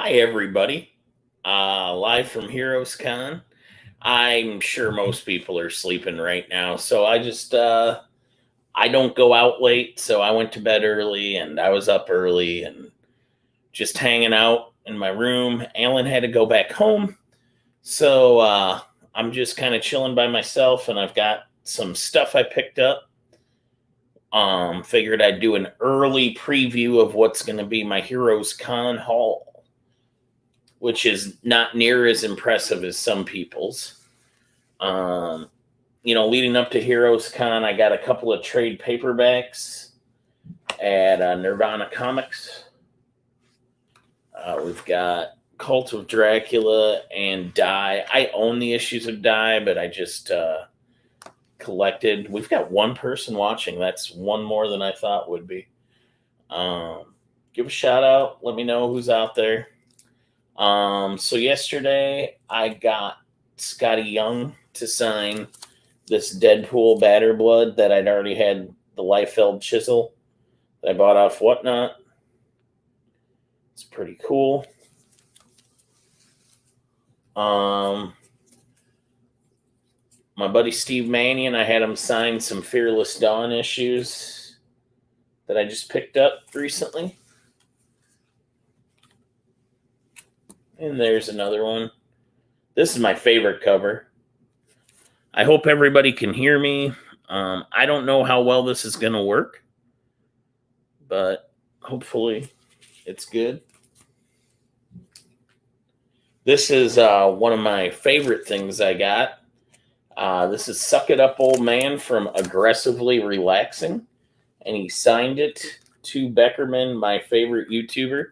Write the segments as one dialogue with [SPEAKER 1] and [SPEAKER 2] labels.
[SPEAKER 1] Hi, everybody. Live from Heroescon. I'm sure most people are sleeping right now, so I don't go out late, so I went to bed early and I was up early and just hanging out in my room. Alan had to go back home, so I'm just kind of chilling by myself, and I've got some stuff I picked up. Figured I'd do an early preview of what's going to be my Heroescon haul, which is not near as impressive as some people's. Leading up to Heroescon, I got a couple of trade paperbacks at Nirvana Comics. We've got Cult of Dracula and Die. I own the issues of Die, but I just collected. We've got one person watching. That's one more than I thought would be. Give a shout out. Let me know who's out there. So yesterday I got Scotty Young to sign this Deadpool Batter Blood that I'd already had the Liefeld chisel that I bought off Whatnot. It's pretty cool. My buddy Steve Mannion, I had him sign some Fearless Dawn issues that I just picked up recently. And there's another one. This is my favorite cover. I hope everybody can hear me. I don't know how well this is going to work, but hopefully it's good. This is one of my favorite things I got. This is Suck It Up Old Man from Aggressively Relaxing, and he signed it to Beckermin, my favorite YouTuber.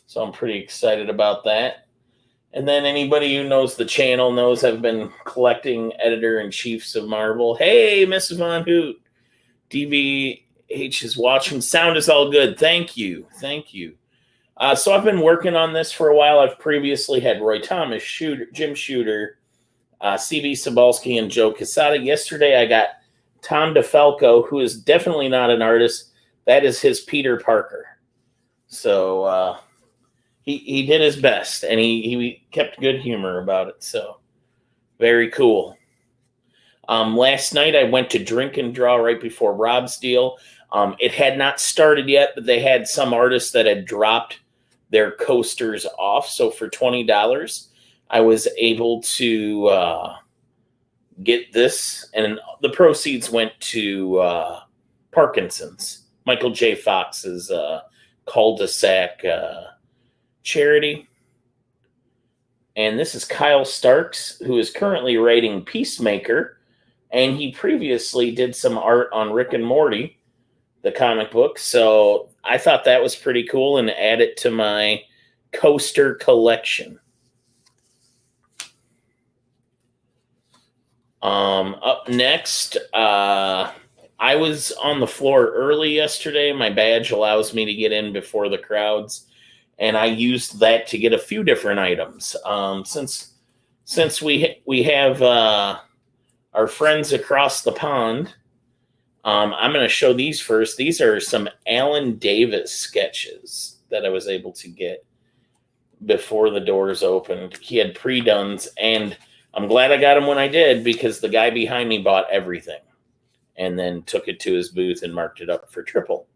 [SPEAKER 1] So I'm pretty excited about that. And then anybody who knows the channel knows I've been collecting editor-in-chiefs of Marvel. Hey, Mrs. Von Hoot. DVH is watching. Sound is all good. Thank you. Thank you. So I've been working on this for a while. I've previously had Roy Thomas, Jim Shooter, CB Sobalski, and Joe Quesada. Yesterday I got Tom DeFalco, who is definitely not an artist. That is his Peter Parker. So he did his best, and he kept good humor about it. So very cool. Last night I went to Drink and Draw right before Rob's deal. It had not started yet, but they had some artists that had dropped their coasters off. So for $20, I was able to get this, and the proceeds went to Parkinson's, Michael J. Fox's cul-de-sac charity. And this is Kyle Starks, who is currently writing Peacemaker, and he previously did some art on Rick and Morty, the comic book. So I thought that was pretty cool and add it to my coaster collection. Up next, I was on the floor early yesterday. My badge allows me to get in before the crowds, and I used that to get a few different items. Since we have our friends across the pond, I'm going to show these first. These are some Alan Davis sketches that I was able to get before the doors opened. He had pre-dones, and I'm glad I got him when I did, because the guy behind me bought everything and then took it to his booth and marked it up for triple,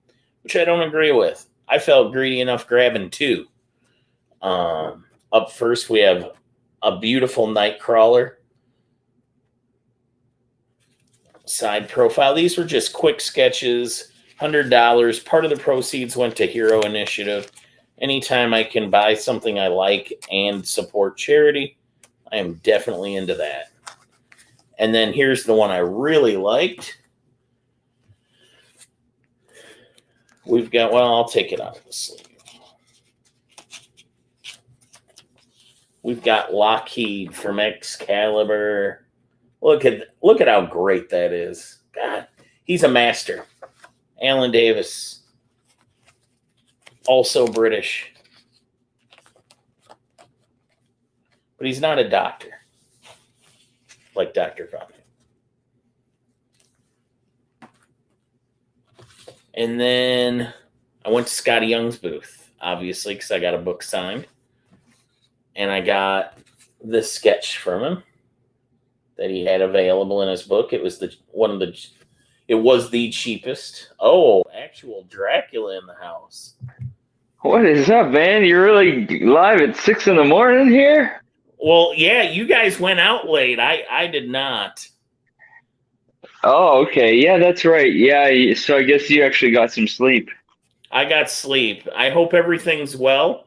[SPEAKER 1] which I don't agree with. I felt greedy enough grabbing two. Up first, we have a beautiful Nightcrawler side profile. These were just quick sketches, $100. Part of the proceeds went to Hero Initiative. Anytime I can buy something I like and support charity, I am definitely into that. And then here's the one I really liked. We've got, I'll take it out of the sleeve. We've got Lockheed from Excalibur. Look at how great that is. God, he's a master. Alan Davis, also British. But he's not a doctor like Dr. Von. And then I went to Scotty Young's booth, obviously, because I got a book signed. And I got this sketch from him that he had available in his book. It was it was the cheapest. Oh, actual Dracula in the house.
[SPEAKER 2] What is up, man? You're really live at 6 in the morning here?
[SPEAKER 1] Well, yeah, you guys went out late. I did not.
[SPEAKER 2] Oh, okay. Yeah, that's right. Yeah, so I guess you actually got some sleep.
[SPEAKER 1] I got sleep. I hope everything's well.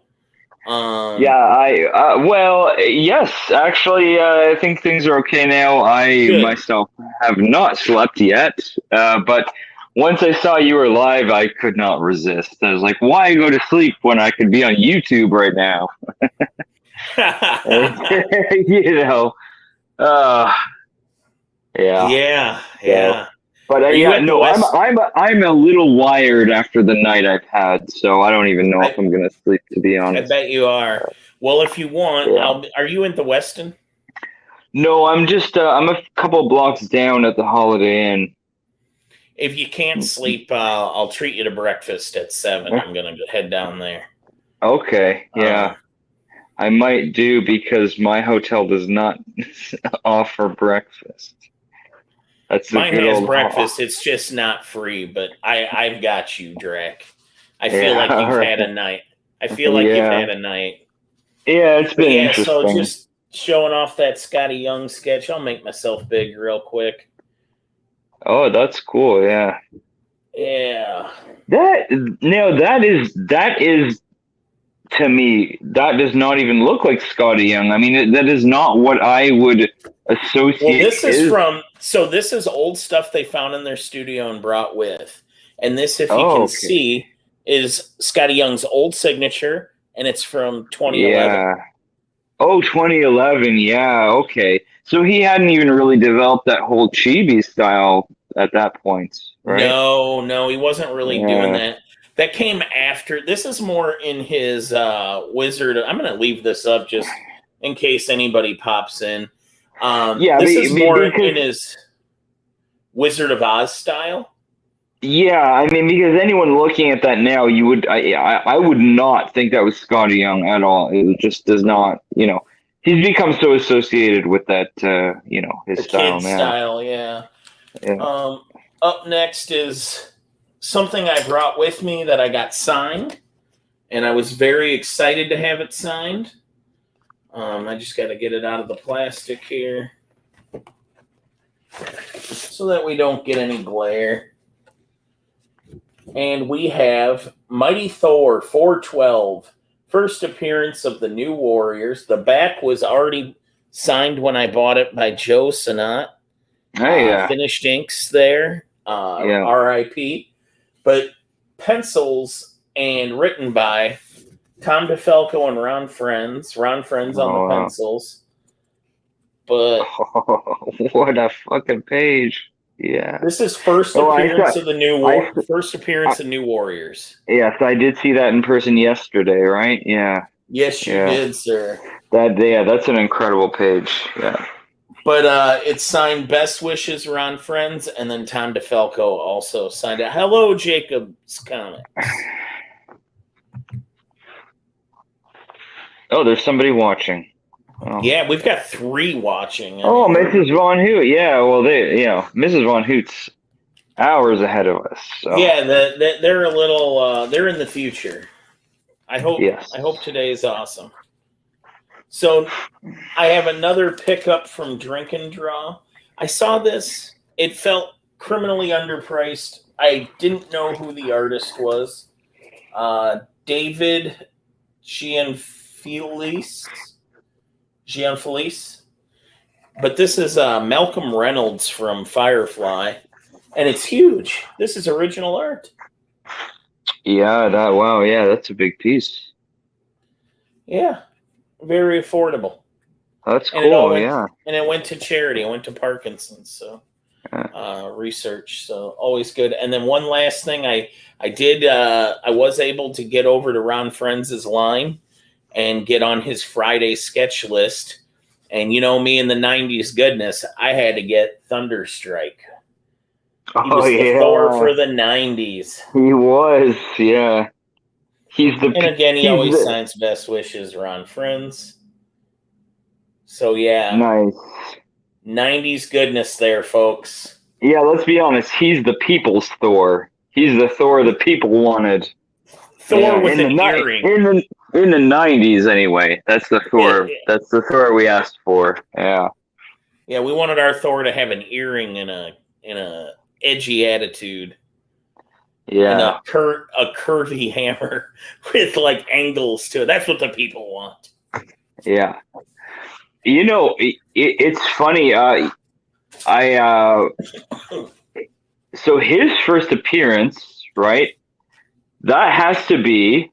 [SPEAKER 2] Yeah, well, yes, actually, I think things are okay now. I
[SPEAKER 1] Good.
[SPEAKER 2] myself have not slept yet, but once I saw you were live, I could not resist. I was like, why go to sleep when I could be on YouTube right now? You know, uh, yeah.
[SPEAKER 1] Yeah.
[SPEAKER 2] But
[SPEAKER 1] Are you
[SPEAKER 2] yeah,
[SPEAKER 1] at the
[SPEAKER 2] no,
[SPEAKER 1] West?
[SPEAKER 2] I'm a little wired after the night I've had, so I don't even know if I'm gonna sleep, to be
[SPEAKER 1] I
[SPEAKER 2] honest.
[SPEAKER 1] bet you are. Well, if you want,
[SPEAKER 2] Yeah.
[SPEAKER 1] Are you in the Weston?
[SPEAKER 2] No, I'm a couple blocks down at the Holiday Inn.
[SPEAKER 1] If you can't sleep, I'll treat you to breakfast at 7. I'm gonna head down there.
[SPEAKER 2] Okay, yeah. I might do because my hotel does not offer breakfast. That's a
[SPEAKER 1] Mine
[SPEAKER 2] good
[SPEAKER 1] has
[SPEAKER 2] old
[SPEAKER 1] breakfast. It's just not free, but I've got you, Drac. I feel
[SPEAKER 2] Yeah,
[SPEAKER 1] like you've
[SPEAKER 2] all
[SPEAKER 1] had
[SPEAKER 2] right.
[SPEAKER 1] a night. I feel like you've
[SPEAKER 2] Yeah.
[SPEAKER 1] had a night.
[SPEAKER 2] Yeah, it's
[SPEAKER 1] But
[SPEAKER 2] been
[SPEAKER 1] yeah, so
[SPEAKER 2] interesting.
[SPEAKER 1] just showing off that Scotty Young sketch. I'll make myself big real quick.
[SPEAKER 2] Oh, that's cool, yeah.
[SPEAKER 1] Yeah.
[SPEAKER 2] That is to me, that does not even look like Scotty Young. I mean, that is not what I would associate
[SPEAKER 1] Well, this is
[SPEAKER 2] his.
[SPEAKER 1] this is old stuff they found in their studio and brought with. And this, if you
[SPEAKER 2] Oh,
[SPEAKER 1] can
[SPEAKER 2] okay.
[SPEAKER 1] see, is Scotty Young's old signature, and it's from 2011.
[SPEAKER 2] Yeah. Oh, 2011. Yeah, okay. So he hadn't even really developed that whole chibi style at that point, right?
[SPEAKER 1] No, he wasn't really doing
[SPEAKER 2] Yeah.
[SPEAKER 1] that. That came after. This is more in his Wizard. I'm going to leave this up just in case anybody pops in.
[SPEAKER 2] Yeah,
[SPEAKER 1] This is more in
[SPEAKER 2] because
[SPEAKER 1] his Wizard of Oz style.
[SPEAKER 2] yeah, I mean, because anyone looking at that now, I would not think that was Scotty Young at all. It just does not, he's become so associated with that, his
[SPEAKER 1] The
[SPEAKER 2] style
[SPEAKER 1] kid
[SPEAKER 2] now.
[SPEAKER 1] style, yeah.
[SPEAKER 2] Yeah.
[SPEAKER 1] Up next is something I brought with me that I got signed, and I was very excited to have it signed. I just got to get it out of the plastic here so that we don't get any glare. And we have Mighty Thor 412, first appearance of the New Warriors. The back was already signed when I bought it by Joe Sanat.
[SPEAKER 2] Hey,
[SPEAKER 1] Finished inks there,
[SPEAKER 2] yeah.
[SPEAKER 1] RIP. But pencils and written by Tom DeFalco and Ron Friends. Ron Friends on the pencils. But
[SPEAKER 2] what a fucking page. Yeah.
[SPEAKER 1] this is first appearance of New Warriors.
[SPEAKER 2] Yes, I did see that in person yesterday, right? Yeah.
[SPEAKER 1] Yes, you did, sir.
[SPEAKER 2] That's an incredible page. Yeah.
[SPEAKER 1] But it's signed Best Wishes, Ron Friends, and then Tom DeFalco also signed it. Hello, Jacob's Comics.
[SPEAKER 2] Oh, there's somebody watching. Oh.
[SPEAKER 1] Yeah, we've got 3 watching.
[SPEAKER 2] Oh, Mrs. Von Hoot. Yeah, well, Mrs. Von Hoot's hours ahead of us. So.
[SPEAKER 1] Yeah, they're a little. They're in the future. I hope.
[SPEAKER 2] Yes.
[SPEAKER 1] I hope today is awesome. So, I have another pickup from Drink and Draw. I saw this. It felt criminally underpriced. I didn't know who the artist was. David Gianfelice. But this is Malcolm Reynolds from Firefly, and it's huge. This is original art.
[SPEAKER 2] Yeah, that's a big piece.
[SPEAKER 1] Yeah, very affordable.
[SPEAKER 2] That's cool,
[SPEAKER 1] And it went to charity. It went to Parkinson's, so research. So always good. And then one last thing, I was able to get over to Ron Friends' line and get on his Friday sketch list. And you know me in the 90s goodness, I had to get Thunderstrike. He
[SPEAKER 2] Oh
[SPEAKER 1] was the Thor
[SPEAKER 2] yeah,
[SPEAKER 1] for the 90s.
[SPEAKER 2] he was. Yeah,
[SPEAKER 1] And again, he
[SPEAKER 2] he's
[SPEAKER 1] always
[SPEAKER 2] the
[SPEAKER 1] signs best wishes, Ron Friends. So yeah,
[SPEAKER 2] nice.
[SPEAKER 1] 90s goodness there, folks.
[SPEAKER 2] Yeah, let's be honest. He's the people's Thor. He's the Thor the people wanted.
[SPEAKER 1] Thor
[SPEAKER 2] Yeah,
[SPEAKER 1] with an earring.
[SPEAKER 2] in the 90s anyway. That's the Thor. That's the Thor we asked for. Yeah.
[SPEAKER 1] Yeah, we wanted our Thor to have an earring and a edgy attitude and
[SPEAKER 2] Yeah.
[SPEAKER 1] a curvy hammer with like angles to it. That's what the people want.
[SPEAKER 2] Yeah. You know, it's funny. So his first appearance, right? That has to be.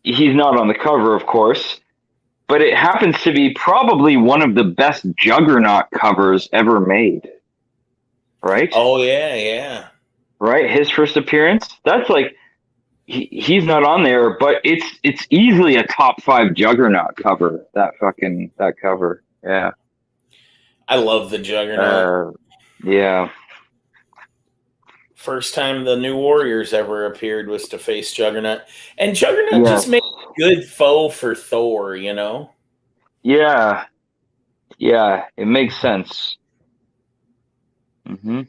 [SPEAKER 2] He's not on the cover, of course, but it happens to be probably one of the best Juggernaut covers ever made. Right?
[SPEAKER 1] Oh yeah, yeah.
[SPEAKER 2] Right? His first appearance. That's like he's not on there, but it's easily a top 5 Juggernaut cover. That cover. Yeah.
[SPEAKER 1] I love the Juggernaut.
[SPEAKER 2] Yeah.
[SPEAKER 1] First time the New Warriors ever appeared was to face Juggernaut. And Juggernaut
[SPEAKER 2] Yes.
[SPEAKER 1] just made a good foe for Thor, you know?
[SPEAKER 2] Yeah. Yeah. It makes sense. Mm-hmm.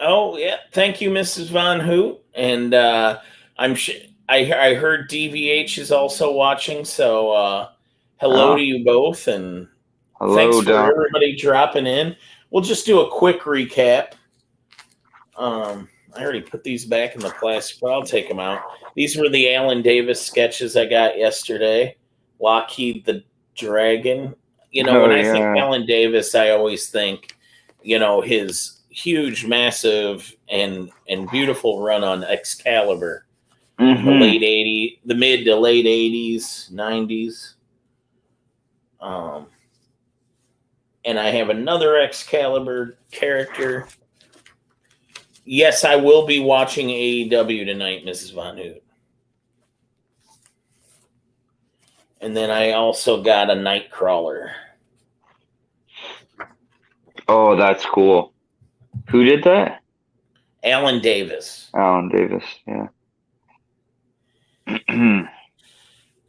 [SPEAKER 1] Oh, yeah. Thank you, Mrs. Von Hoot. And I heard DVH is also watching, so hello to you both. And thanks
[SPEAKER 2] Hello,
[SPEAKER 1] for
[SPEAKER 2] Doc.
[SPEAKER 1] everybody dropping in. We'll just do a quick recap. I already put these back in the plastic, but I'll take them out. These were the Alan Davis sketches I got yesterday. Lockheed the Dragon. You know, when I think Alan Davis, I always think, you know, his huge, massive, and beautiful run on Excalibur in the late '80s, the mid to late '80s, '90s. And I have another Excalibur character. Yes, I will be watching AEW tonight, Mrs. Von Hoot. And then I also got a Nightcrawler.
[SPEAKER 2] Oh, that's cool. Who did that?
[SPEAKER 1] Alan Davis.
[SPEAKER 2] Alan Davis, yeah.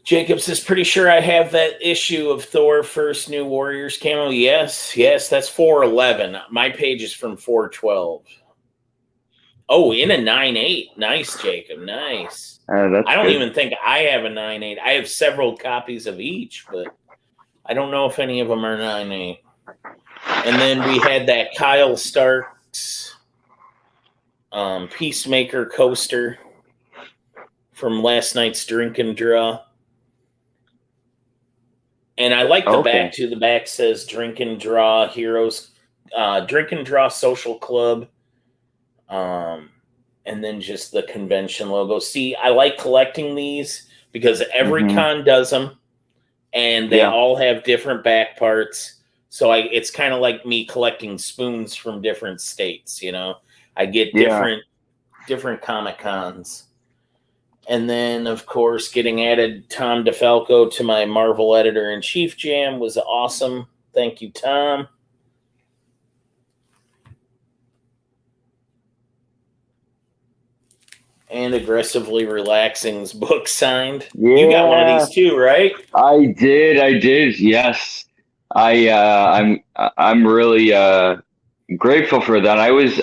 [SPEAKER 1] Jacobs is pretty sure I have that issue of Thor First New Warriors camo. Yes, that's 411. My page is from 412. Oh, in a 9.8. Nice, Jacob. Nice. I don't even think I have a 9.8. I have several copies of each, but I don't know if any of them are 9.8. And then we had that Kyle Starks Peacemaker coaster from last night's Drink and Draw. And I like the back too. The back says Drink and Draw Heroes, Drink and Draw Social Club. And then just the convention logo. See, I like collecting these because every con does them, and they all have different back parts. So it's kind of like me collecting spoons from different states. You know, I get different Comic Cons, and then of course getting added Tom DeFalco to my Marvel Editor in Chief Jam was awesome. Thank you, Tom. And Aggressively Relaxing's book signed.
[SPEAKER 2] Yeah.
[SPEAKER 1] You got one of these too, right?
[SPEAKER 2] I did. Yes. I'm really grateful for that. I was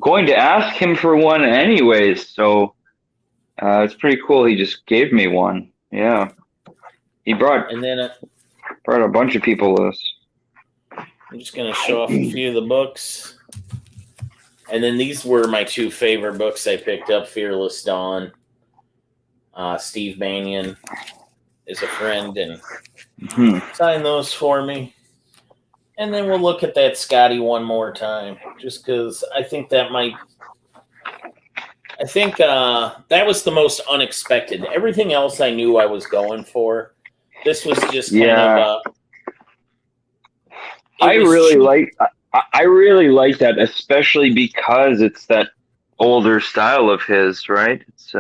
[SPEAKER 2] going to ask him for one anyways, so it's pretty cool. He just gave me one. Yeah. He brought a bunch of people this.
[SPEAKER 1] I'm just gonna show off a few of the books. And then these were my 2 favorite books I picked up, Fearless Dawn. Steve Banyan is a friend and signed those for me. And then we'll look at that Scotty one more time, just because I think that was the most unexpected. Everything else I knew I was going for. This was just kind of
[SPEAKER 2] I really like that, especially because it's that older style of his, right? It's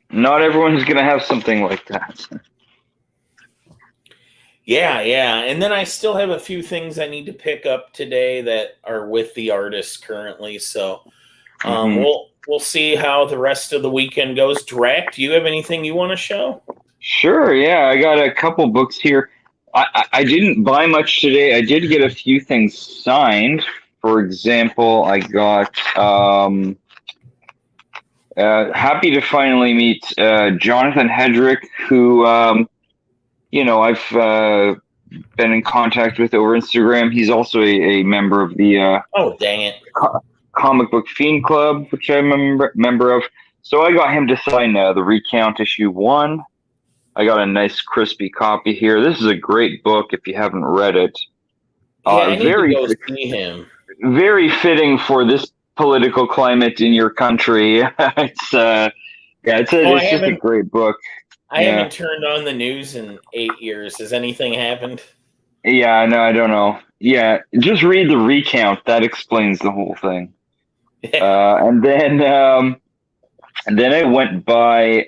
[SPEAKER 2] not everyone's gonna have something like that.
[SPEAKER 1] Yeah, yeah. And then I still have a few things I need to pick up today that are with the artist currently. So
[SPEAKER 2] Hmm.
[SPEAKER 1] we'll see how the rest of the weekend goes. Drac, do you have anything you want to show?
[SPEAKER 2] Sure, yeah, I got a couple books here. I didn't buy much today. I did get a few things signed. For example, I got happy to finally meet Jonathan Hedrick, who I've been in contact with over Instagram. He's also a member of the
[SPEAKER 1] Oh, dang it.
[SPEAKER 2] Comic Book Fiend Club, which I'm a member of. So I got him to sign the Recount issue 1. I got a nice crispy copy here. This is a great book if you haven't read it.
[SPEAKER 1] Yeah, I need to
[SPEAKER 2] Very,
[SPEAKER 1] go see him.
[SPEAKER 2] very fitting for this political climate in your country. It's yeah,
[SPEAKER 1] Oh,
[SPEAKER 2] it's just a great book.
[SPEAKER 1] I
[SPEAKER 2] Yeah,
[SPEAKER 1] haven't turned on the news in 8 years. Has anything happened?
[SPEAKER 2] yeah, no, I don't know. Yeah, just read the recount. That explains the whole thing. And then I went by.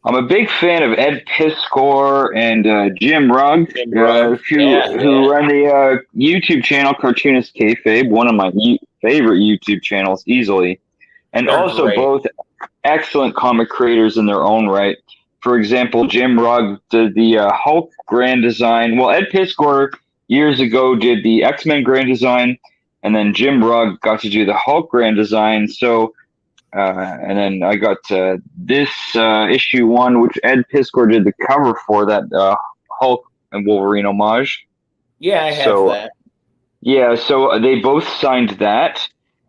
[SPEAKER 2] I'm a big fan of Ed Piskor and Jim Rugg,
[SPEAKER 1] Jim Rugg. Yeah,
[SPEAKER 2] who
[SPEAKER 1] yeah.
[SPEAKER 2] run the YouTube channel Cartoonist Kayfabe, one of my favorite YouTube channels, easily, and
[SPEAKER 1] They're
[SPEAKER 2] also
[SPEAKER 1] great.
[SPEAKER 2] both excellent comic creators in their own right. For example, Jim Rugg did the Hulk grand design. Well, Ed Piskor years ago did the X-Men grand design, and then Jim Rugg got to do the Hulk grand design. So and then I got this issue 1, which Ed Piskor did the cover for, that Hulk and Wolverine homage.
[SPEAKER 1] Yeah, I have
[SPEAKER 2] So
[SPEAKER 1] that.
[SPEAKER 2] yeah, so they both signed that,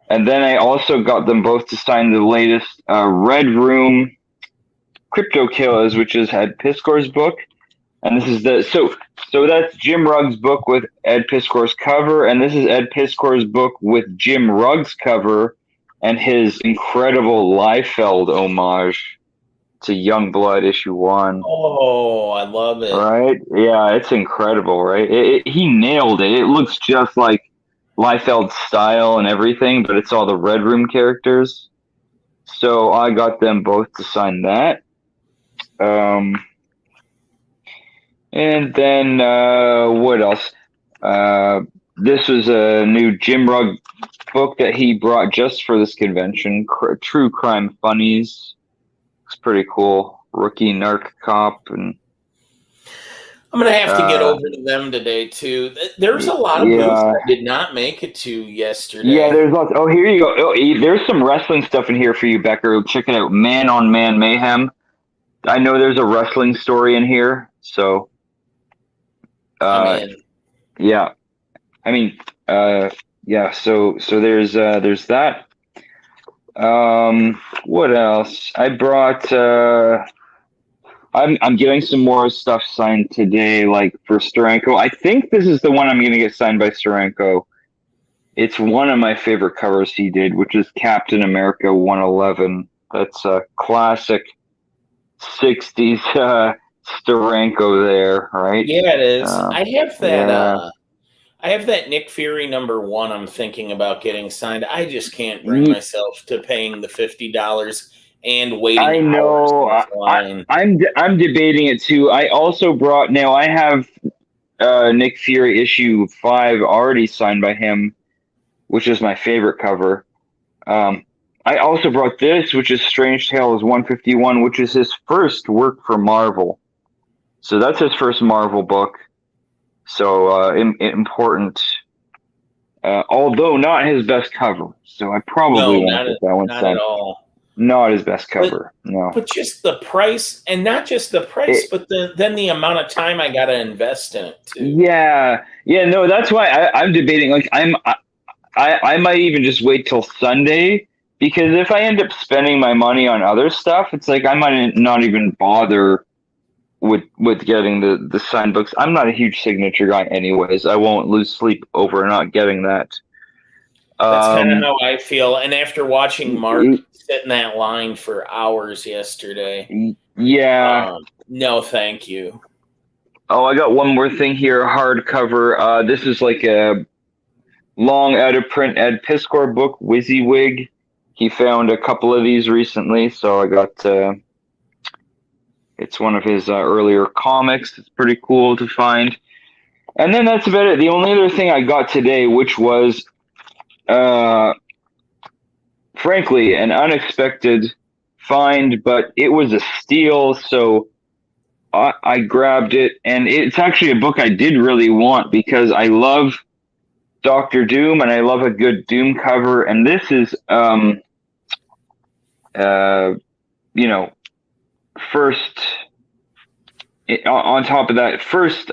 [SPEAKER 2] and then I also got them both to sign the latest Red Room Crypto Killers, which is Ed Piskor's book, and this is so that's Jim Rugg's book with Ed Piskor's cover, and this is Ed Piskor's book with Jim Rugg's cover and his incredible Liefeld homage to Youngblood issue 1.
[SPEAKER 1] Oh, I love it.
[SPEAKER 2] Right? Yeah, it's incredible, right? He nailed it. It looks just like Liefeld's style and everything, but it's all the Red Room characters. So I got them both to sign that. Um, and then what else? This was a new Jim Rugg book that he brought just for this convention. True Crime Funnies. It's pretty cool. Rookie Narc Cop and
[SPEAKER 1] I'm gonna have to get
[SPEAKER 2] uh,
[SPEAKER 1] over to them today too. There's a lot of booths
[SPEAKER 2] yeah,
[SPEAKER 1] I did not make it to
[SPEAKER 2] yeah.
[SPEAKER 1] yesterday.
[SPEAKER 2] There's lots. Oh, here you go. Oh, there's some wrestling stuff in here for you, Becker. Check it out. Man on Man Mayhem. I know there's a wrestling story in here, so
[SPEAKER 1] I'm
[SPEAKER 2] uh,
[SPEAKER 1] in.
[SPEAKER 2] yeah. I mean, yeah. So there's that. What else? I brought. I'm getting some more stuff signed today, like for Steranko. I think this is the one I'm gonna get signed by Steranko. It's one of my favorite covers he did, which is Captain America 111. That's a classic 60s Steranko there, right?
[SPEAKER 1] Yeah, it is.
[SPEAKER 2] Uh,
[SPEAKER 1] Uh
[SPEAKER 2] yeah.
[SPEAKER 1] I have that Nick Fury #1 I'm thinking about getting signed. I just can't bring
[SPEAKER 2] Ye-
[SPEAKER 1] myself to paying the $50 and waiting
[SPEAKER 2] I
[SPEAKER 1] hours
[SPEAKER 2] know.
[SPEAKER 1] in this line.
[SPEAKER 2] I'm debating it too. I also brought, now I have Nick Fury issue 5 already signed by him, which is my favorite cover. Um, I also brought this, which is Strange Tales 151, which is his first work for Marvel. So that's his first Marvel book. So important, although not his best cover. So I probably
[SPEAKER 1] No,
[SPEAKER 2] won't get that one
[SPEAKER 1] not at
[SPEAKER 2] signed.
[SPEAKER 1] all.
[SPEAKER 2] Not his best
[SPEAKER 1] But
[SPEAKER 2] cover. No.
[SPEAKER 1] but just the price, and not just the price,
[SPEAKER 2] It,
[SPEAKER 1] but then the amount of time I got to invest in it too.
[SPEAKER 2] yeah, yeah. No, that's why I'm debating. Like I might even just wait till Sunday, because if I end up spending my money on other stuff, it's like I might not even bother with getting the signed books. I'm not a huge signature guy, anyways. I won't lose sleep over not getting that.
[SPEAKER 1] That's kind of
[SPEAKER 2] Um,
[SPEAKER 1] how I feel. And after watching Mark
[SPEAKER 2] y-
[SPEAKER 1] sit in that line for hours yesterday,
[SPEAKER 2] yeah.
[SPEAKER 1] no, thank you.
[SPEAKER 2] Oh, I got one more thing here. Hardcover. This is like a long out of print Ed Piskor book, WYSIWYG. He found a couple of these recently, so I got It's one of his earlier comics. It's pretty cool to find. And then that's about it. The only other thing I got today, which was, frankly, an unexpected find, but it was a steal, so I grabbed it. And it's actually a book I did really want because I love Doctor Doom and I love a good Doom cover. And this is, first, on top of that, first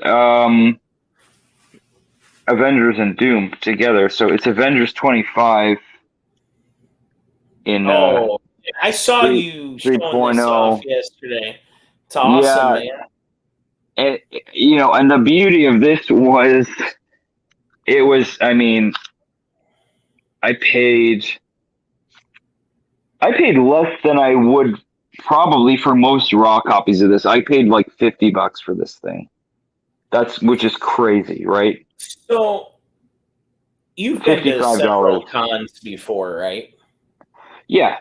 [SPEAKER 2] Avengers and Doom together. So it's Avengers 25 in
[SPEAKER 1] I saw you showing this
[SPEAKER 2] 3.0.
[SPEAKER 1] off yesterday. It's awesome, man.
[SPEAKER 2] And and the beauty of this was, I mean, I paid less than I would probably for most raw copies of this. I paid like $50 for this thing. Which is crazy, right?
[SPEAKER 1] So you've been to several cons before, right?
[SPEAKER 2] Yeah.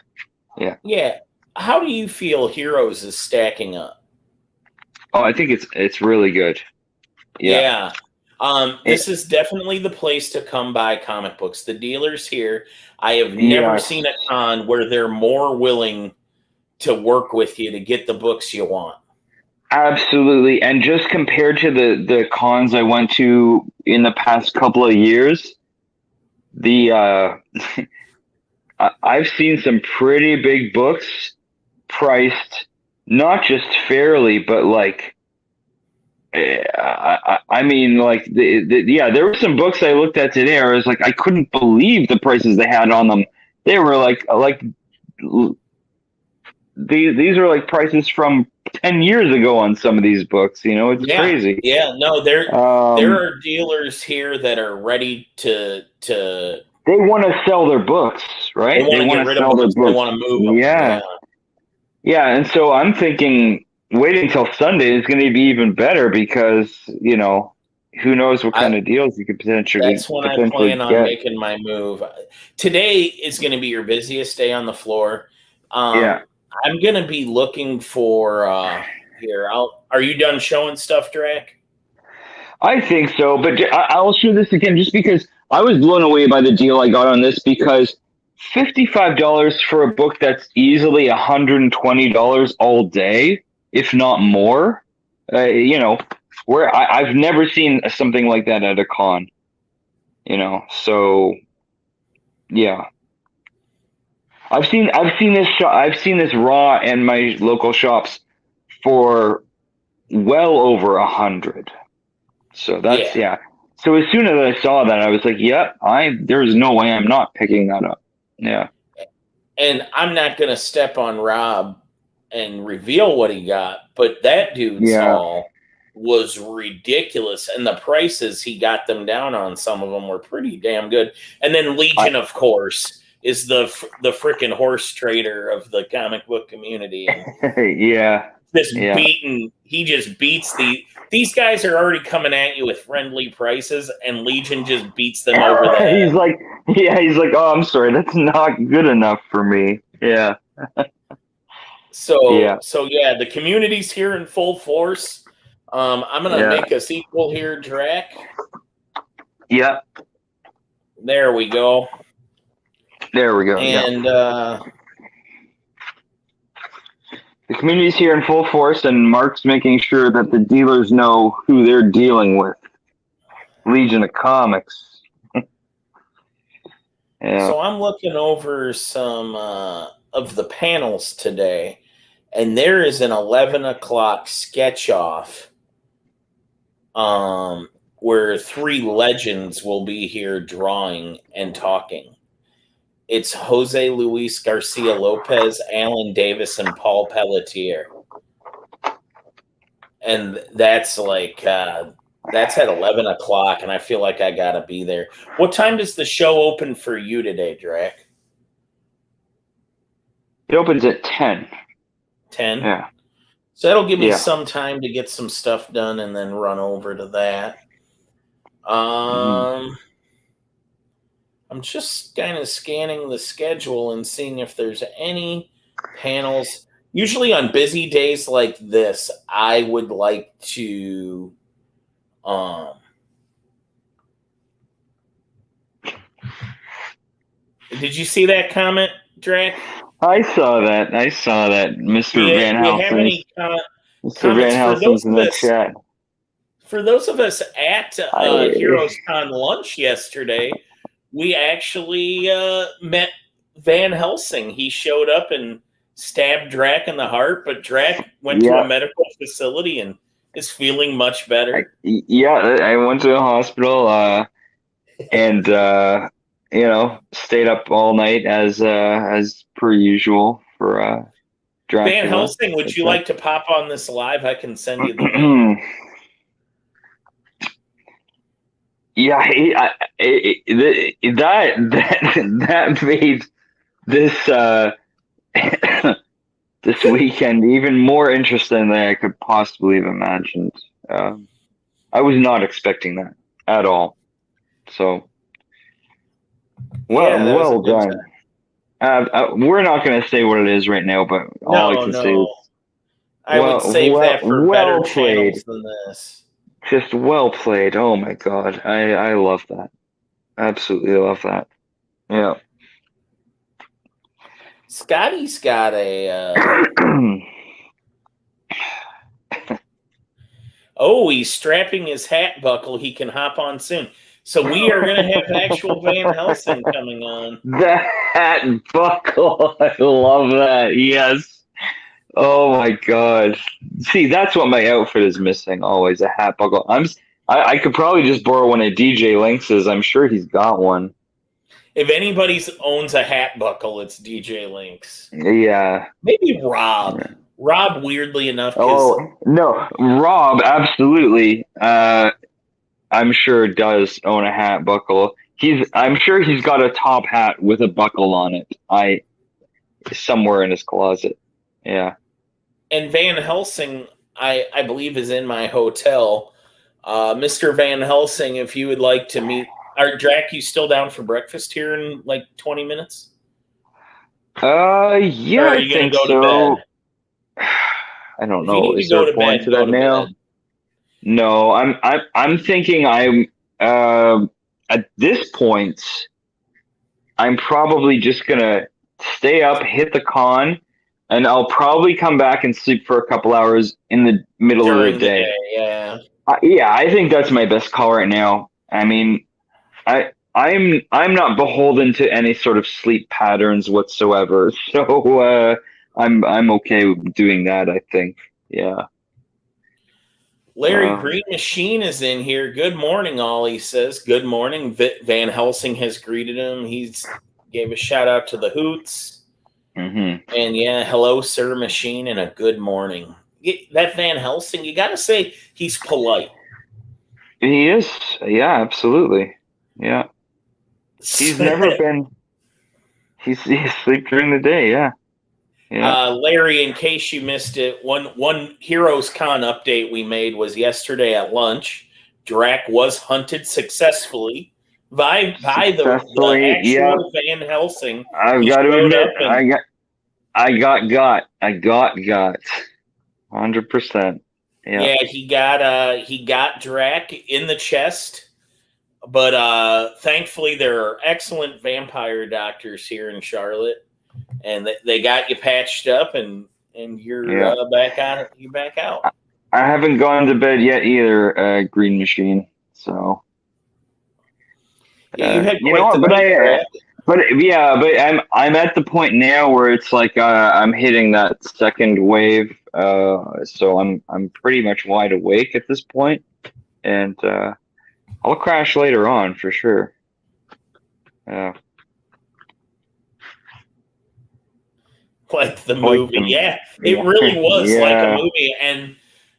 [SPEAKER 1] How do you feel Heroes is stacking up?
[SPEAKER 2] Oh, I think it's really good.
[SPEAKER 1] Yeah. This is definitely the place to come buy comic books. The dealers here, I have never seen a con where they're more willing to work with you to get the books you want.
[SPEAKER 2] Absolutely. And just compared to the cons I went to in the past couple of years, I've seen some pretty big books priced not just fairly, but like, I mean, like there were some books I looked at today. I was like, I couldn't believe the prices they had on them. They were like these are like prices from 10 years ago on some of these books. It's crazy.
[SPEAKER 1] Yeah, no, there are dealers here that are ready to.
[SPEAKER 2] They want to sell their books, right?
[SPEAKER 1] They want to sell their books. They want to move them.
[SPEAKER 2] Yeah, and so I'm thinking waiting until Sunday is going to be even better because, who knows what kind of deals you could potentially get.
[SPEAKER 1] That's when I plan on making my move. Today is going to be your busiest day on the floor. I'm going to be looking for here. Are you done showing stuff, Drac?
[SPEAKER 2] I think so, but I'll show this again just because I was blown away by the deal I got on this, because $55 for a book that's easily $120 all day, if not more. Where I've never seen something like that at a con. So yeah. I've seen this raw in my local shops for well over 100. So that's So as soon as I saw that, I was like, "Yep, there's no way I'm not picking that up." Yeah.
[SPEAKER 1] And I'm not gonna step on Rob and reveal what he got, but that dude's haul was ridiculous, and the prices he got them down on, some of them were pretty damn good. And then Legion, of course, is the frickin' horse trader of the comic book community. He just beats these guys are already coming at you with friendly prices, and Legion just beats them over the head.
[SPEAKER 2] He's like, oh, I'm sorry, that's not good enough for me. Yeah.
[SPEAKER 1] So the community's here in full force. I'm gonna make a sequel here, Drac.
[SPEAKER 2] Yeah.
[SPEAKER 1] There we go.
[SPEAKER 2] And the community's here in full force, and Mark's making sure that the dealers know who they're dealing with. Legion of Comics.
[SPEAKER 1] So I'm looking over some of the panels today, and there is an 11 o'clock sketch off where 3 legends will be here drawing and talking. It's Jose Luis Garcia Lopez, Alan Davis, and Paul Pelletier. And that's like, that's at 11 o'clock, and I feel like I got to be there. What time does the show open for you today, Drac?
[SPEAKER 2] It opens at 10.
[SPEAKER 1] 10?
[SPEAKER 2] Yeah.
[SPEAKER 1] So that'll give me some time to get some stuff done and then run over to that. I'm just kind of scanning the schedule and seeing if there's any panels. Usually on busy days like this, I would like to did you see that comment, Drac?
[SPEAKER 2] I saw that. Mr. Van
[SPEAKER 1] Do you have
[SPEAKER 2] Helsing's
[SPEAKER 1] any
[SPEAKER 2] Mr.
[SPEAKER 1] comments
[SPEAKER 2] Van
[SPEAKER 1] for those
[SPEAKER 2] Helsing's in
[SPEAKER 1] of
[SPEAKER 2] the
[SPEAKER 1] us?
[SPEAKER 2] chat.
[SPEAKER 1] For those of us at
[SPEAKER 2] I
[SPEAKER 1] Heroescon lunch yesterday, we actually met Van Helsing. He showed up and stabbed Drac in the heart, but Drac went to a
[SPEAKER 2] yeah,
[SPEAKER 1] medical facility and is feeling much better.
[SPEAKER 2] I went to the hospital and stayed up all night as per usual for
[SPEAKER 1] Van
[SPEAKER 2] Dracula.
[SPEAKER 1] Helsing, would you
[SPEAKER 2] But,
[SPEAKER 1] like to pop on this live? I can send you the link.
[SPEAKER 2] yeah, that made this this weekend even more interesting than I could possibly have imagined. I was not expecting that at all. So,
[SPEAKER 1] Yeah, that was a
[SPEAKER 2] well
[SPEAKER 1] good
[SPEAKER 2] done.
[SPEAKER 1] time.
[SPEAKER 2] We're not going to say what it is right now, but all I
[SPEAKER 1] No,
[SPEAKER 2] can say is,
[SPEAKER 1] no. I would save that for better
[SPEAKER 2] well played.
[SPEAKER 1] channels than this.
[SPEAKER 2] Just well played. Oh my God, I love that. Absolutely love that. Yeah.
[SPEAKER 1] Scotty's got a. Oh, he's strapping his hat buckle. He can hop on soon. So we are going to have actual Van Helsing coming on.
[SPEAKER 2] The hat buckle. I love that. Yes. Oh my God. See, that's what my outfit is missing. Always a hat buckle. I could probably just borrow one of DJ Lynx's. I'm sure he's got one.
[SPEAKER 1] If anybody owns a hat buckle, it's DJ Lynx.
[SPEAKER 2] Yeah.
[SPEAKER 1] Maybe Rob. Yeah. Rob, weirdly enough.
[SPEAKER 2] Oh no, Rob, absolutely. I'm sure does own a hat buckle. I'm sure he's got a top hat with a buckle on it. Somewhere in his closet. Yeah.
[SPEAKER 1] And Van Helsing, I believe, is in my hotel. Mr. Van Helsing, if you would like to meet, are Drac, you still down for breakfast here in like 20 minutes?
[SPEAKER 2] Yeah, or are you
[SPEAKER 1] going to go to bed?
[SPEAKER 2] I don't know.
[SPEAKER 1] If you need to go to bed, go to bed.
[SPEAKER 2] No, I'm thinking at this point, I'm probably just gonna stay up, hit the con, and I'll probably come back and sleep for a couple hours in the middle of the day.
[SPEAKER 1] Yeah.
[SPEAKER 2] Yeah, I think that's my best call right now. I mean, I'm not beholden to any sort of sleep patterns whatsoever, so I'm okay with doing that. I think, yeah.
[SPEAKER 1] Larry Green Machine is in here. Good morning, Ollie says. Good morning. Van Helsing has greeted him. He's gave a shout out to the Hoots.
[SPEAKER 2] Mm-hmm.
[SPEAKER 1] And yeah, hello, Sir Machine, and a good morning. That Van Helsing, you got to say he's polite.
[SPEAKER 2] He is. Yeah, absolutely. Yeah. He's never been. He sleeps during the day. Yeah. Yeah.
[SPEAKER 1] Larry, in case you missed it, one Heroescon update we made was yesterday at lunch. Drac was hunted successfully by the actual Van Helsing.
[SPEAKER 2] I've got to admit, I got 100%.
[SPEAKER 1] Yeah, he got Drac in the chest, but thankfully there are excellent vampire doctors here in Charlotte, and they got you patched up, and you're back on. You back out.
[SPEAKER 2] I haven't gone to bed yet either, Green Machine. So
[SPEAKER 1] yeah, you had quite
[SPEAKER 2] but I'm at the point now where it's like I'm hitting that second wave, so I'm pretty much wide awake at this point, and I'll crash later on for sure.
[SPEAKER 1] Like the movie, yeah, it really was like a movie, and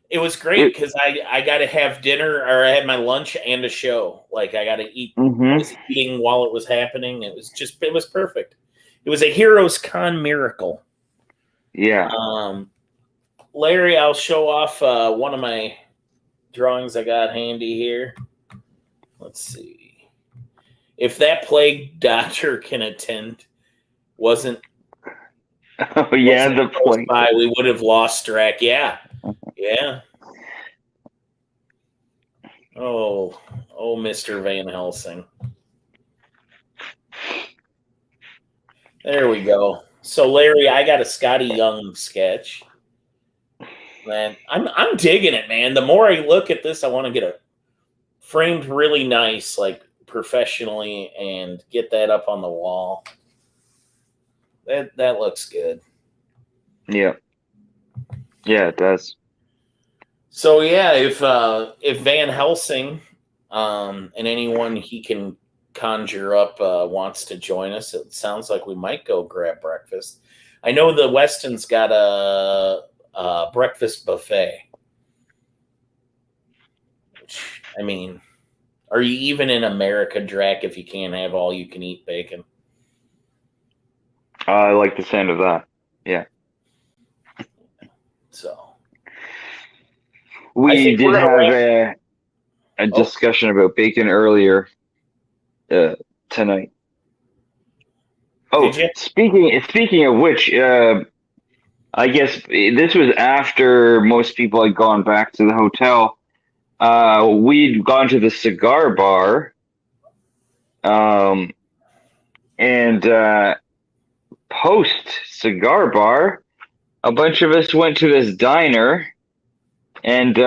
[SPEAKER 1] it was great because I got to have dinner, or I had my lunch and a show. Like I got to eat. I was eating while it was happening. It was perfect. It was a Heroescon miracle.
[SPEAKER 2] Yeah.
[SPEAKER 1] Larry, I'll show off one of my drawings I got handy here. Let's see if that plague doctor can attend.
[SPEAKER 2] Oh yeah, the plane.
[SPEAKER 1] We would have lost track. Yeah. Yeah. Oh, Mr. Van Helsing. There we go. So Larry, I got a Scotty Young sketch. Man, I'm digging it, man. The more I look at this, I want to get it framed really nice, like professionally, and get that up on the wall. That looks good.
[SPEAKER 2] Yeah. Yeah, it does.
[SPEAKER 1] So yeah, if Van Helsing and anyone he can conjure up wants to join us, it sounds like we might go grab breakfast. I know the Weston's got a breakfast buffet. Which, I mean, are you even in America, Drac, if you can't have all you can eat bacon?
[SPEAKER 2] I like the sound of that. Yeah.
[SPEAKER 1] So
[SPEAKER 2] we did have a discussion about bacon earlier tonight. Oh, speaking of which, I guess this was after most people had gone back to the hotel. We'd gone to the cigar bar, and post cigar bar, a bunch of us went to this diner and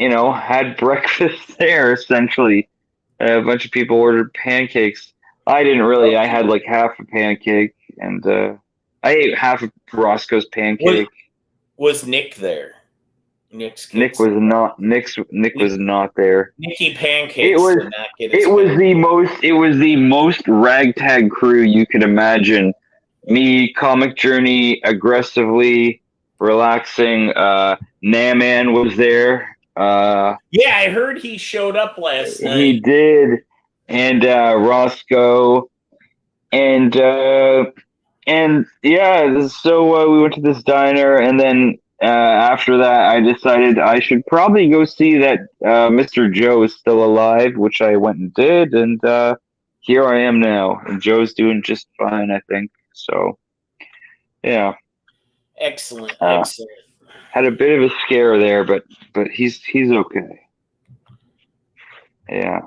[SPEAKER 2] had breakfast there. Essentially, a bunch of people ordered pancakes. I didn't really. I had like half a pancake, and I ate half of Roscoe's pancake.
[SPEAKER 1] Was Nick there? Nick
[SPEAKER 2] was not. Nick was not there.
[SPEAKER 1] Nicky Pancakes.
[SPEAKER 2] It was the most ragtag crew you could imagine. Me, Comic Journey, aggressively relaxing. Naman was there.
[SPEAKER 1] Yeah, I heard he showed up last night.
[SPEAKER 2] He did, and Roscoe, and yeah. So we went to this diner, and then after that, I decided I should probably go see that Mr. Joe is still alive, which I went and did, and here I am now, and Joe's doing just fine, I think. So, yeah.
[SPEAKER 1] Excellent.
[SPEAKER 2] Had a bit of a scare there, but he's okay. Yeah.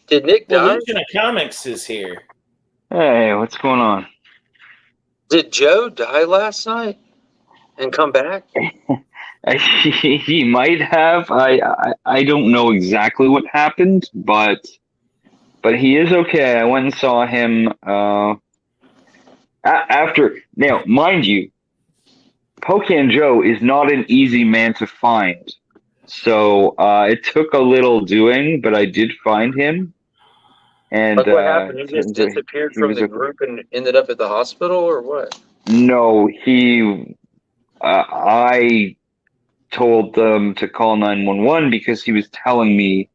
[SPEAKER 3] Did Nick die?
[SPEAKER 1] Legion of Comics is here.
[SPEAKER 2] Hey, what's going on?
[SPEAKER 3] Did Joe die last night and come back?
[SPEAKER 2] He might have. I don't know exactly what happened, but he is okay. I went and saw him after. Now, mind you, Pocan Joe is not an easy man to find. So it took a little doing, but I did find him. And
[SPEAKER 3] what happened? He just disappeared from the group and ended up at the hospital, or what?
[SPEAKER 2] No, I told them to call 911 because he was telling me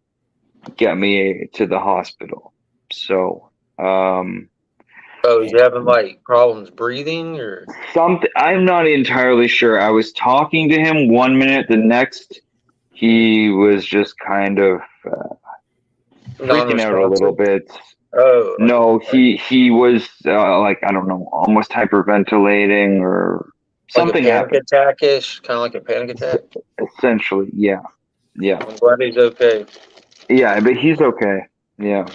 [SPEAKER 2] get me to the hospital. So,
[SPEAKER 3] he's having like problems breathing or
[SPEAKER 2] something. I'm not entirely sure. I was talking to him 1 minute, the next he was just kind of freaking out a little bit.
[SPEAKER 3] Oh
[SPEAKER 2] no, he was like, I don't know, almost hyperventilating or something.
[SPEAKER 3] Like a panic attack-ish, kind of like a panic attack.
[SPEAKER 2] Essentially, yeah.
[SPEAKER 3] I'm glad he's okay.
[SPEAKER 2] Yeah, but he's okay. Yeah.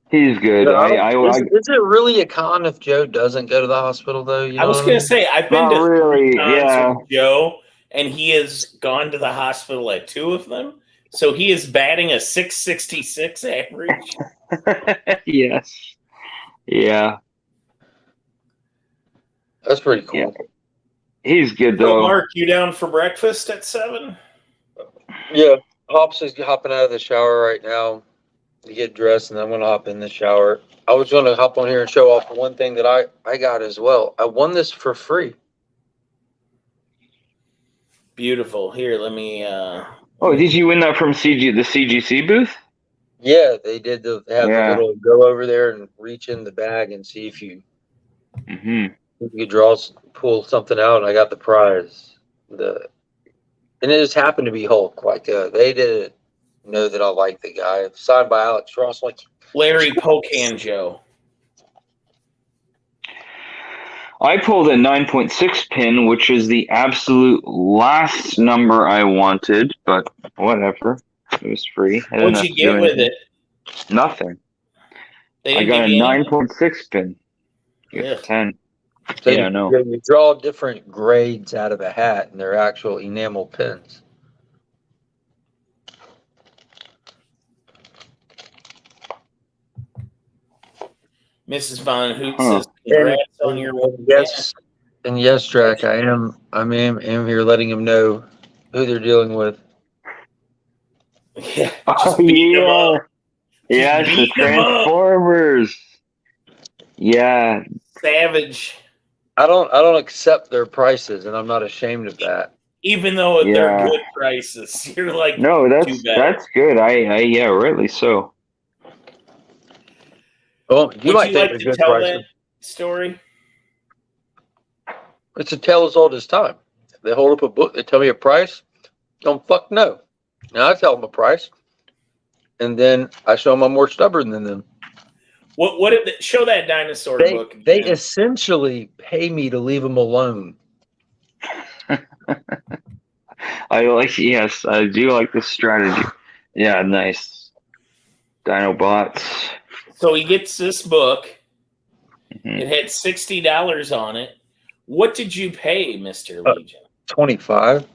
[SPEAKER 2] He's good.
[SPEAKER 3] Is it really a con if Joe doesn't go to the hospital, though?
[SPEAKER 1] I was going to say, I've been to
[SPEAKER 2] really, yeah.
[SPEAKER 1] with Joe, and he has gone to the hospital at 2 of them. So he is batting a .666 average.
[SPEAKER 2] Yes. Yeah.
[SPEAKER 3] That's pretty cool.
[SPEAKER 2] Yeah. He's good, though.
[SPEAKER 1] So Mark, you down for breakfast at 7?
[SPEAKER 3] Yeah. Hops is hopping out of the shower right now to get dressed, and I'm going to hop in the shower. I was going to hop on here and show off one thing that I got as well. I won this for free.
[SPEAKER 1] Beautiful. Here, let me...
[SPEAKER 2] Oh, did you win that from the CGC booth?
[SPEAKER 3] Yeah, they did. They have the little go over there and reach in the bag and see if you could pull something out. And I got the prize. And it just happened to be Hulk. Like they didn't know that I like the guy. Signed by Alex Ross. Like
[SPEAKER 1] Larry Pocan Joe.
[SPEAKER 2] I pulled a 9.6 pin, which is the absolute last number I wanted, but whatever. It was free. I didn't
[SPEAKER 1] What'd
[SPEAKER 2] have
[SPEAKER 1] you
[SPEAKER 2] to do
[SPEAKER 1] get with
[SPEAKER 2] anything.
[SPEAKER 1] it?
[SPEAKER 2] Nothing.
[SPEAKER 1] They
[SPEAKER 2] I
[SPEAKER 1] didn't
[SPEAKER 2] got
[SPEAKER 1] give
[SPEAKER 2] a
[SPEAKER 1] you anything?
[SPEAKER 2] 9.6 pin.
[SPEAKER 1] Ugh.
[SPEAKER 2] 10.
[SPEAKER 3] So
[SPEAKER 2] Yeah, no.
[SPEAKER 3] you draw different grades out of a hat, and they're actual enamel pins.
[SPEAKER 1] Mrs. Von Hoot
[SPEAKER 2] Huh.
[SPEAKER 1] says, "Congrats on your win."
[SPEAKER 3] yes, and yes, Drac, I am here letting them know who they're dealing with.
[SPEAKER 1] Yeah, just beat them
[SPEAKER 2] Yeah.
[SPEAKER 1] up.
[SPEAKER 2] Yes, the
[SPEAKER 1] beat 'em up.
[SPEAKER 2] Transformers. Yeah.
[SPEAKER 1] Savage.
[SPEAKER 3] I don't accept their prices, and I'm not ashamed of that.
[SPEAKER 1] Even though they're
[SPEAKER 2] Yeah.
[SPEAKER 1] good prices, you're like,
[SPEAKER 2] No,
[SPEAKER 1] too bad.
[SPEAKER 2] that's good. I yeah, rightly so.
[SPEAKER 3] Well, you
[SPEAKER 1] Would
[SPEAKER 3] might
[SPEAKER 1] you
[SPEAKER 3] think
[SPEAKER 1] like
[SPEAKER 3] they're
[SPEAKER 1] to
[SPEAKER 3] good
[SPEAKER 1] tell
[SPEAKER 3] prices.
[SPEAKER 1] that story?
[SPEAKER 3] It's a tale as old as time. They hold up a book, they tell me a price. Don't fuck no. Now I tell them a price, and then I show them I'm more stubborn than them.
[SPEAKER 1] What did show that dinosaur book
[SPEAKER 3] They
[SPEAKER 1] again?
[SPEAKER 3] essentially pay me to leave them alone.
[SPEAKER 2] Yes, I do like this strategy. Yeah, nice. Dinobots.
[SPEAKER 1] So he gets this book.
[SPEAKER 2] Mhm.
[SPEAKER 1] It had $60 on it. What did you pay, Mr. Legion?
[SPEAKER 3] 25.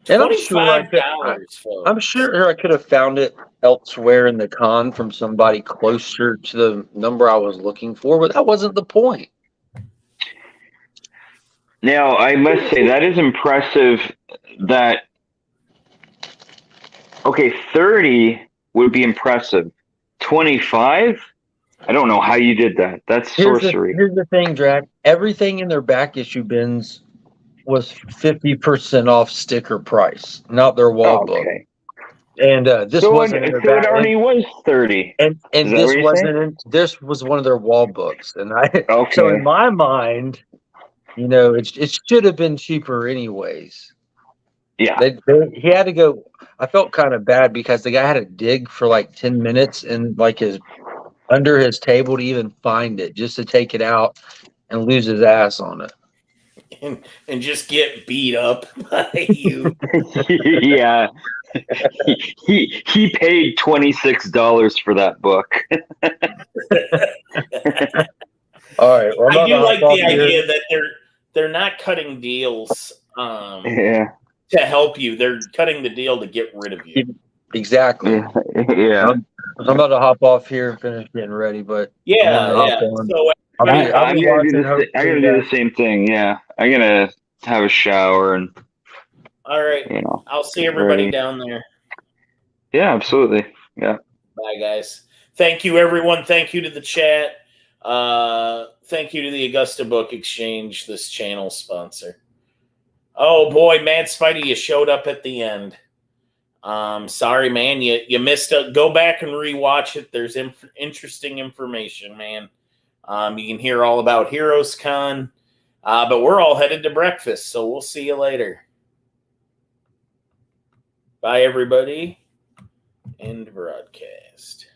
[SPEAKER 3] And I'm sure
[SPEAKER 1] folks.
[SPEAKER 3] I'm sure I could have found it elsewhere in the con from somebody closer to the number I was looking for, but that wasn't the point.
[SPEAKER 2] Now, I must say that is impressive that okay, 30 would be impressive. 25? I don't know how you did that. That's sorcery.
[SPEAKER 3] Here's the thing, Drac. Everything in their back issue bins was 50% off sticker price, not their wall book.
[SPEAKER 2] Okay.
[SPEAKER 3] And this
[SPEAKER 2] So
[SPEAKER 3] wasn't in their
[SPEAKER 2] it
[SPEAKER 3] back.
[SPEAKER 2] already was 30.
[SPEAKER 3] And
[SPEAKER 2] Is that
[SPEAKER 3] this
[SPEAKER 2] what you're
[SPEAKER 3] wasn't
[SPEAKER 2] saying?
[SPEAKER 3] this was one of their wall books. And so
[SPEAKER 2] Okay.
[SPEAKER 3] in my mind, it should have been cheaper anyways.
[SPEAKER 2] Yeah.
[SPEAKER 3] He had to go. I felt kind of bad because the guy had to dig for like 10 minutes and like his under his table to even find it, just to take it out and lose his ass on it.
[SPEAKER 1] And just get beat up by you.
[SPEAKER 2] Yeah. He paid $26 for that book.
[SPEAKER 3] All right. Well,
[SPEAKER 1] I do like the idea that they're not cutting deals
[SPEAKER 2] Yeah.
[SPEAKER 1] to help you. They're cutting the deal to get rid of you.
[SPEAKER 3] Exactly.
[SPEAKER 2] Yeah.
[SPEAKER 3] I'm about to hop off here and finish getting ready, but
[SPEAKER 1] Yeah. So
[SPEAKER 3] I'm
[SPEAKER 2] I'm
[SPEAKER 3] gonna
[SPEAKER 2] do the same thing. Yeah. I'm gonna have a shower and
[SPEAKER 1] all right. I'll see everybody
[SPEAKER 2] ready.
[SPEAKER 1] down there.
[SPEAKER 2] Yeah, absolutely. Yeah.
[SPEAKER 1] Bye, guys. Thank you, everyone. Thank you to the chat. Thank you to the Augusta Book Exchange, this channel sponsor. Oh boy, Mad Spidey, you showed up at the end. Sorry, man, you missed it. Go back and rewatch it. There's interesting information, man. You can hear all about Heroescon, but we're all headed to breakfast, so we'll see you later. Bye, everybody. End broadcast.